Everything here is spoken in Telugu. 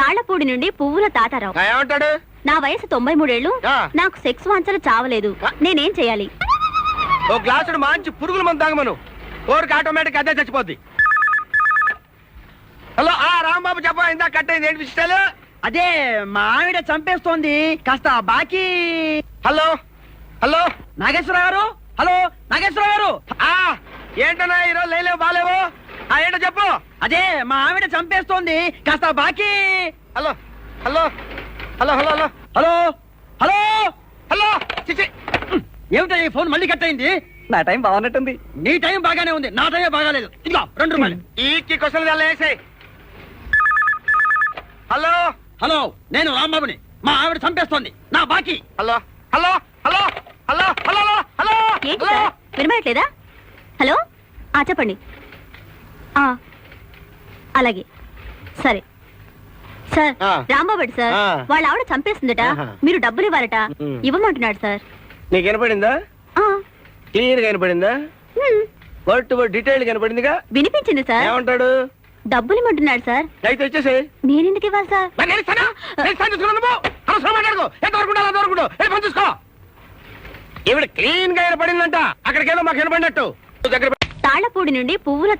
తాళ్లపూడి నుండి పువ్వుల తాతారావు. ఏమంటాడు? నా వయసు 93 ఏళ్ళు. నాకు సెక్స్ వాంఛలు చావలేదు. నేనేం చేయాలి? ఓ గ్లాసుడు మంచి పురుగుల మందు తాగమను. కోరిక ఆటోమేటిక్ అదే చచ్చిపోద్ది. హలో, రాంబాబు చెప్ప, ఇందా కట్ అయింది, ఏంటి విషయాలు? అదే మా ఆవిడ చంపేస్తోంది, కాస్త బాకీ. హలో హలో నాగేశ్వరరావు గారు, హలో నాగేశ్వరరావు గారు. ఏంటన్నా ఈరోజు లేలేవు బాలేవు? ఏంటో చెప్పు. అదే మా ఆవిడ చంపేస్తోంది, కాస్త బాకీ. Hello hello hello hello hello hello hello hello చిచి, ఏమిటా ఈ ఫోన్ మళ్ళీ కట్ అయింది? నా టైం బాగున్నట్టుంది. నీ టైం బాగానే ఉంది, నా టైం బాగాలేదు. ఇదిగో 2 రూపాయలు. ఈ క్వశ్చన్ వేసాయి. హలో హలో, నేను రాంబాబుని. మా ఆవిడ చంపేస్తోంది, నా బాకీ. Hello hello hello hello hello hello ఏంటి సార్, వినమట్లేదా? హలో, చెప్పండి. అలాగే, సరే సార్. రాంబాబు సార్, వాళ్ళ ఆవిడ చంపేస్తుందట. మీరు డబ్బులు ఇవ్వాలట. ఇవ్వమంటున్నాడు సార్. నీకు వినపడిందా? క్లియర్ గా వినపడిందా? వర్డ్ టు వర్డ్ డీటెయిల్ కనపడిందిగా. వినిపించింది సార్. ఏమంటాడు? డబ్బులు ఇమ్మంటున్నాడు సార్. అయితే వచ్చేసి నేనెందుకు ఇవ్వాలి సార్? ఈవిడ క్లీన్ గా వినపడిందంట. అక్కడికేదో మాకు వినపడినట్టు. తాళ్లపూడి నుండి పువ్వుల